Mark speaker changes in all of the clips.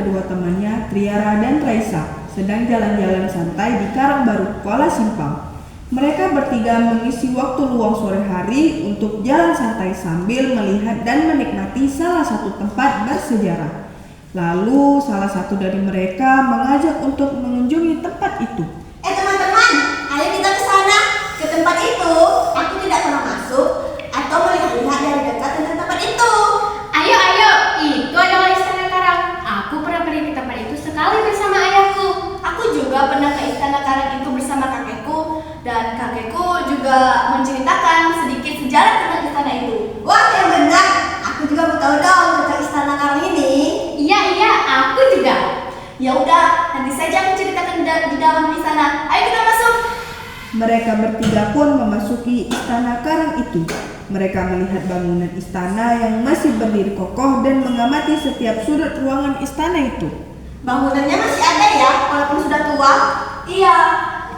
Speaker 1: kedua temannya, Triara dan Raisa, sedang jalan-jalan santai di Karangbaru, Kuala Simpang. Mereka bertiga mengisi waktu luang sore hari untuk jalan santai sambil melihat dan menikmati salah satu tempat bersejarah. Lalu salah satu dari mereka mengajak untuk mengunjungi tempat itu.
Speaker 2: Teman-teman, ayo kita ke sana, ke tempat itu. Aku tidak pernah masuk atau melihat-lihat dari dekat tentang tempat itu.
Speaker 3: Ayo, itu adalah Istana Karang. Aku pernah pergi ke tempat itu sekali bersama ayahku.
Speaker 2: Aku juga pernah ke Istana Karang itu bersama kakekku, dan kakekku juga menceritakan sedikit sejarah tentang istana itu. Wah, yang benar. Aku juga mau tahu dong tentang Istana Karang ini.
Speaker 3: Iya, aku juga.
Speaker 2: Ya udah, nanti saja aku ceritakan di dalam istana. Ayo kita masuk.
Speaker 1: Mereka bertiga pun memasuki Istana Karang itu. Mereka melihat bangunan istana yang masih berdiri kokoh dan mengamati setiap sudut ruangan istana itu.
Speaker 2: Bangunannya masih ada ya, walaupun sudah tua. Iya,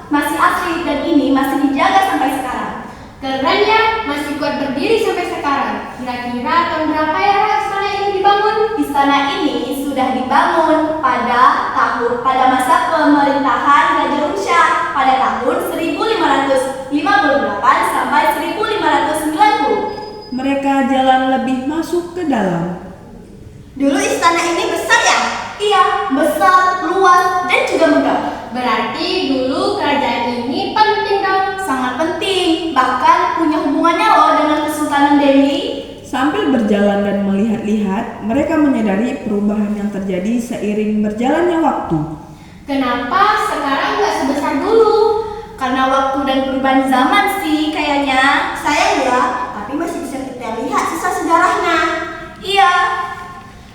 Speaker 2: masih asli dan ini masih dijaga sampai sekarang.
Speaker 3: Keren ya, masih kuat berdiri sampai sekarang. Kira-kira tahun berapa ya istana ini dibangun?
Speaker 2: Istana ini sudah dibangun pada masa pemerintahan Raja Unsha pada tahun 1558 sampai 1590.
Speaker 1: Mereka jalan lebih masuk ke dalam.
Speaker 2: Dulu istana ini besar ya? Iya, besar, luas, dan juga megah.
Speaker 3: Berarti dulu kerajaan ini penting dong.
Speaker 2: Sangat penting, bahkan punya hubungannya loh dengan Kesultanan Delhi.
Speaker 1: Sambil berjalan dan melihat-lihat, mereka menyadari perubahan yang terjadi seiring berjalannya waktu.
Speaker 3: Kenapa sekarang nggak sebesar dulu?
Speaker 2: Karena waktu dan perubahan zaman sih kayaknya. Sayang ya, tapi masih bisa kita lihat sisa sejarahnya. Iya.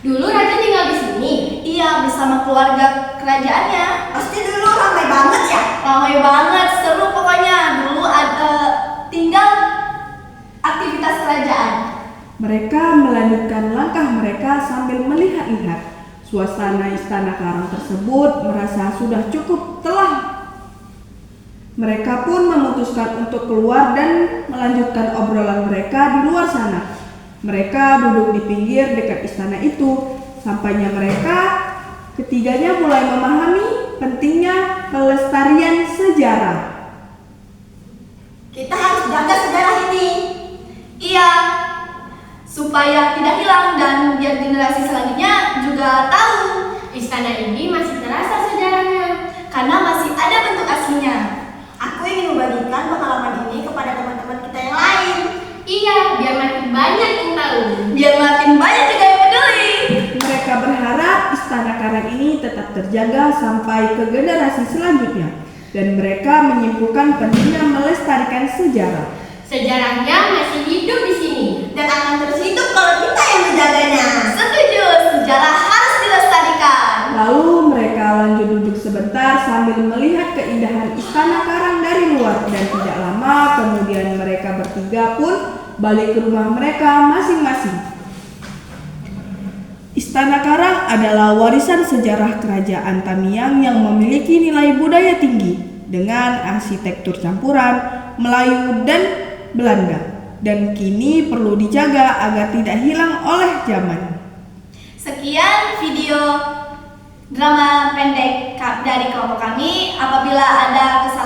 Speaker 3: Dulu raja tinggal di sini.
Speaker 2: Iya, bersama keluarga kerajaannya. Pasti dulu ramai banget ya? Ramai banget, seru pokoknya. Dulu ada tinggal aktivitas kerajaan.
Speaker 1: Mereka melanjutkan langkah mereka sambil melihat-lihat. Suasana Istana Karang tersebut merasa sudah cukup telah. Mereka pun memutuskan untuk keluar dan melanjutkan obrolan mereka di luar sana. Mereka duduk di pinggir dekat istana itu. Sampainya mereka, ketiganya mulai memahami pentingnya pelestarian sejarah.
Speaker 2: Kita harus jaga sejarah ini. Iya, supaya tidak hilang dan biar generasi selanjutnya juga tahu.
Speaker 3: Istana ini masih terasa sejarahnya.
Speaker 2: Karena masih ada bentuk aslinya. Aku ingin membagikan pengalaman ini kepada teman-teman kita yang lain.
Speaker 3: Iya, biar makin banyak yang tahu.
Speaker 2: Biar makin banyak juga yang peduli.
Speaker 1: Mereka berharap Istana Karang ini tetap terjaga sampai ke generasi selanjutnya. Dan mereka menyimpulkan pentingnya melestarikan sejarah.
Speaker 3: Sejarahnya masih hidup di sini.
Speaker 2: Dan akan terus hidup kalau kita yang menjaganya. Setuju, sejarah harus dilestarikan.
Speaker 1: Lalu mereka lanjut duduk sebentar sambil melihat keindahan Istana Karang dari luar. Dan tidak lama kemudian mereka bertiga pun balik ke rumah mereka masing-masing. Istana Karang adalah warisan sejarah Kerajaan Tamiang yang memiliki nilai budaya tinggi dengan arsitektur campuran Melayu dan Belanda dan kini perlu dijaga agar tidak hilang oleh zaman.
Speaker 2: Sekian video drama pendek dari kelompok kami. Apabila ada kesalahan